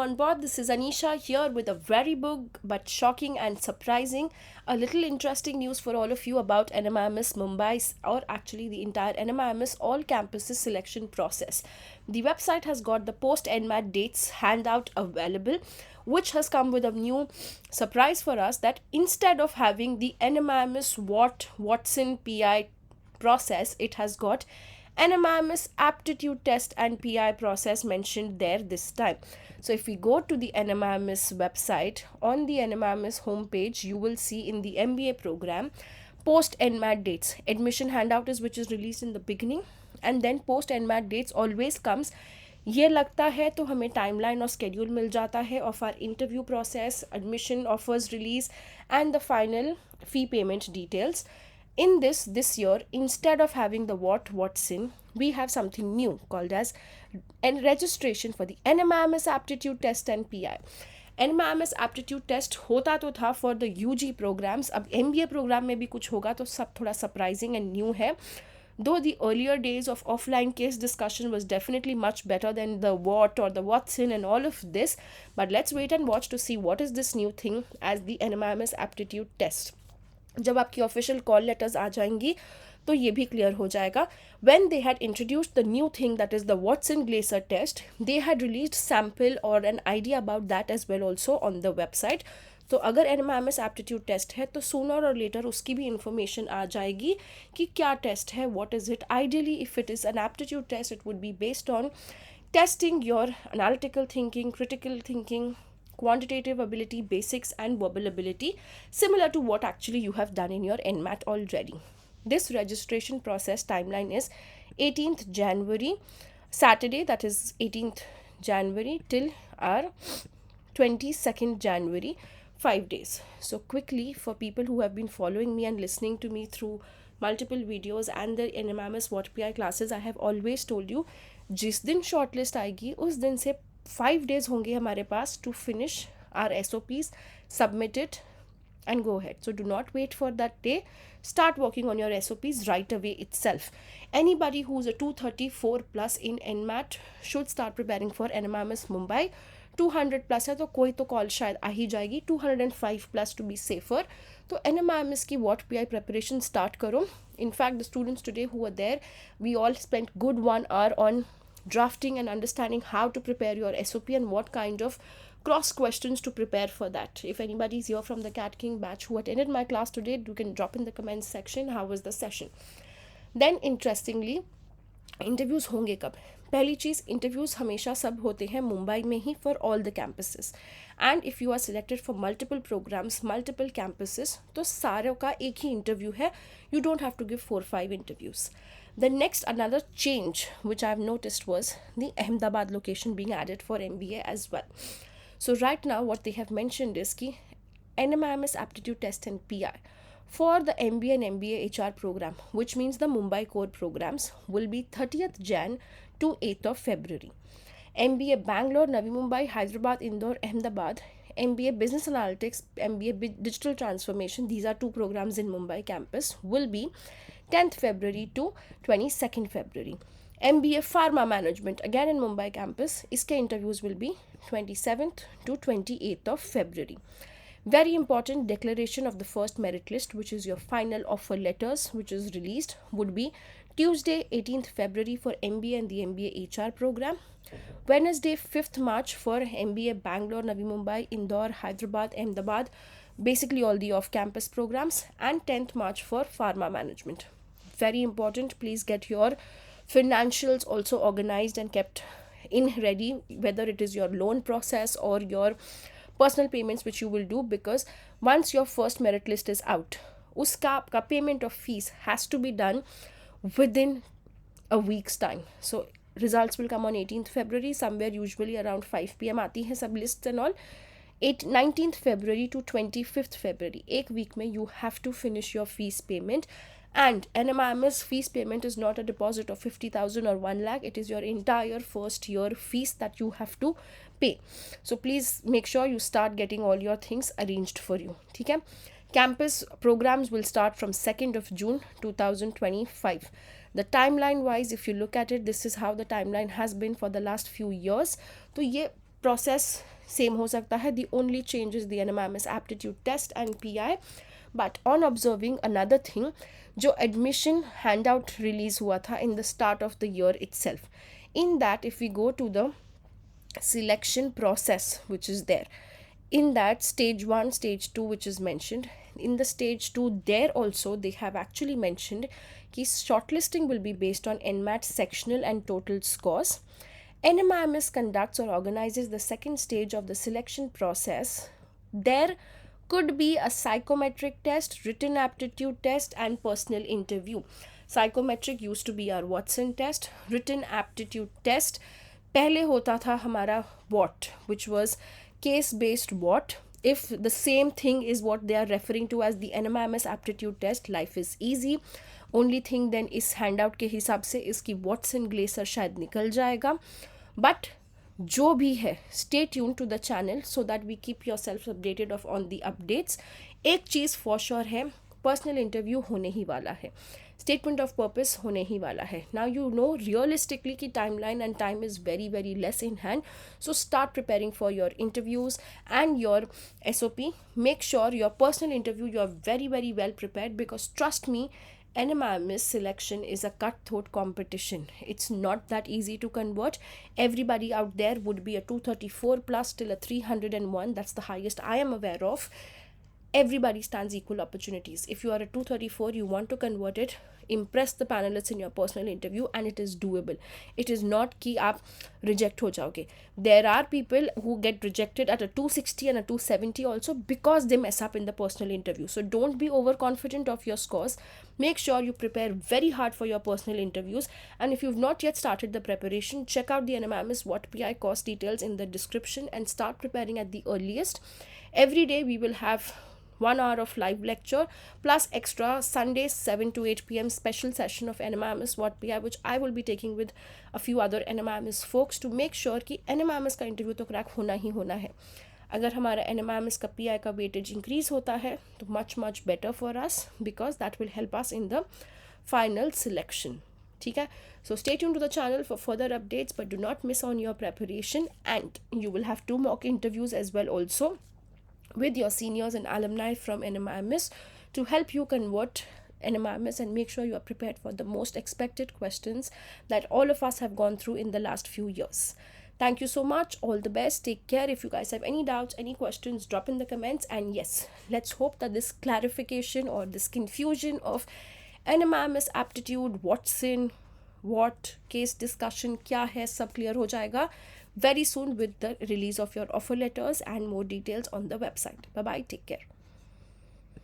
On board, this is Anisha here with a very big but shocking and surprising, a little interesting news for all of you about NMIMS Mumbai, or actually the entire NMIMS all campuses selection process. The website has got the post NMAT dates handout available, which has come with a new surprise for us, that instead of having the NMIMS WAT Watson PI process, it has got NMIMS aptitude test and PI process mentioned there this time. So if we go to the NMIMS website, on the NMIMS homepage, you will see in the MBA program post NMAT dates. Admission handout is which is released in the beginning, and then post NMAT dates always comes. ये लगता है तो हमें timeline और schedule मिल जाता है of our interview process, admission offers release and the final fee payment details. In this year, instead of having the Watson, we have something new called as registration for the NMIMS aptitude test and PI. NMIMS aptitude test होता तो था for the UG programs, अब MBA program में भी कुछ होगा तो सब थोड़ा surprising and new है. Though the earlier days of offline case discussion was definitely much better than the WAT or the Watson and all of this, but let's wait and watch to see what is this new thing as the NMIMS aptitude test. जब आपकी official call letters आ जाएंगी तो ये भी clear हो जाएगा. When they had introduced the new thing that is the Watson Glaser test, they had released sample और an idea about that as well also on the website. तो अगर NMIMS aptitude test है तो sooner और letter उसकी भी information आ जाएगी कि क्या टेस्ट है, what is it. Ideally if it is an aptitude test, it would be based on testing your analytical thinking, critical thinking, quantitative ability, basics and verbal ability, similar to what actually you have done in your NMAT already. This registration process timeline is 18th January, Saturday, that is 18th January till our 22nd January, 5 days. So quickly, for people who have been following me and listening to me through multiple videos and the NMIMS WAT PI classes, I have always told you, जिस दिन shortlist आएगी उस दिन से 5 days होंगे हमारे पास to finish our SOPs, submit it and go ahead. So do not wait for that day. Start working on your SOPs right away itself. Anybody who's a 234 plus in NMAT should start preparing for NMIMS Mumbai. 200 plus है तो कोई तो call शायद आ ही जाएगी. 205 plus to be safer. तो NMIMS की WAT PI preparation start करो. In fact, the students today who were there, we all spent good 1 hour on drafting and understanding how to prepare your SOP and what kind of cross questions to prepare for that. If anybody is here from the CATKing batch who attended my class today, you can drop in the comments section how was the session. Then interestingly, interviews होंगे कब? पहली चीज़, interviews हमेशा सब होते हैं मुंबई में ही for all the campuses. And if you are selected for multiple programs, multiple campuses, तो सारों का एक ही interview है. You don't have to give 4-5 interviews. The next another change which I have noticed was the Ahmedabad location being added for MBA as well. So right now what they have mentioned is ki NMIMS aptitude test and PI for the MBA and MBA HR program, which means the Mumbai core programs, will be 30th Jan to 8th of February. MBA Bangalore, Navi Mumbai, Hyderabad, Indore, Ahmedabad, MBA Business Analytics, MBA Digital Transformation, these are 2 programs in Mumbai campus, will be 10th February to 22nd February. MBA Pharma Management, again in Mumbai campus, iske interviews will be 27th to 28th of February. Very important, declaration of the first merit list, which is your final offer letters, which is released, would be Tuesday 18th February for MBA and the MBA HR program, Wednesday 5th March for MBA Bangalore, Navi Mumbai, Indore, Hyderabad, Ahmedabad, basically all the off-campus programs, and 10th March for Pharma Management. Very important, please get your financials also organized and kept in ready, whether it is your loan process or your personal payments which you will do, because once your first merit list is out, uska आपका payment of fees has to be done within a week's time. So results will come on 18th February, somewhere usually around 5 PM आती है सब lists and all. 19th February to 25th February, एक week में you have to finish your fees payment. And NMIMS fees payment is not a deposit of 50,000 or 1 lakh. It is your entire first year fees that you have to pay. So please make sure you start getting all your things arranged for you. ठीक है? Campus programs will start from 2nd of June 2025. The timeline wise, if you look at it, this is how the timeline has been for the last few years. तो ये process same हो सकता है. The only change is the NMIMS aptitude test and PI. But on observing another thing, जो admission handout release हुआ था in the start of the year itself, in that if we go to the selection process which is there, in that stage 1 stage 2 which is mentioned, in the stage 2 there also they have actually mentioned कि shortlisting will be based on NMAT sectional and total scores. NMIMS conducts or organizes the second stage of the selection process. There could be a psychometric test, written aptitude test and personal interview. Psychometric used to be our Watson test. Written aptitude test पहले होता था हमारा WAT, which was case based WAT. If the same thing is what they are referring to as the NMIMS aptitude test, life is easy. Only thing then इस handout के हिसाब से इसकी Watson Glaser शायद निकल जाएगा. But जो भी है, stay tuned to the channel so that we keep yourself updated of on the updates. एक चीज़ for sure है, पर्सनल इंटरव्यू होने ही वाला है, स्टेटमेंट ऑफ पर्पस होने ही वाला है. नाउ यू नो रियलिस्टिकली कि timeline and time is very very less in hand. So start preparing for your interviews and your SOP. Make sure your personal interview you are very very well prepared, because trust me, NMIMS selection is a cutthroat competition. It's not that easy to convert. Everybody out there would be a 234 plus till a 301. That's the highest I am aware of. Everybody stands equal opportunities. If you are a 234, you want to convert it, impress the panelists in your personal interview, and it is doable. It is not कि आप reject हो जाओगे. There are people who get rejected at a 260 and a 270 also because they mess up in the personal interview. So don't be overconfident of your scores. Make sure you prepare very hard for your personal interviews. And if you've not yet started the preparation, check out the NMIMS WAT PI course details in the description and start preparing at the earliest. Every day we will have 1 hour of live lecture plus extra Sundays 7 to 8 p.m. special session of NMIMS WAT PI, which I will be taking with a few other NMIMS folks to make sure कि NMIMS का interview तो crack होना ही होना है. अगर हमारा NMIMS का PI का वेटेज इंक्रीज होता है तो much better for us, because that will help us in the final selection. ठीक है, so stay tuned to the channel for further updates, but do not miss on your preparation, and you will have 2 mock interviews as well also with your seniors and alumni from NMIMS to help you convert NMIMS and make sure you are prepared for the most expected questions that all of us have gone through in the last few years. Thank you so much. All the best. Take care. If you guys have any doubts, any questions, drop in the comments. And yes, let's hope that this clarification or this confusion of NMIMS aptitude, Watson, WAT, case discussion, क्या है, सब clear हो जाएगा very soon with the release of your offer letters and more details on the website. Bye bye. Take care.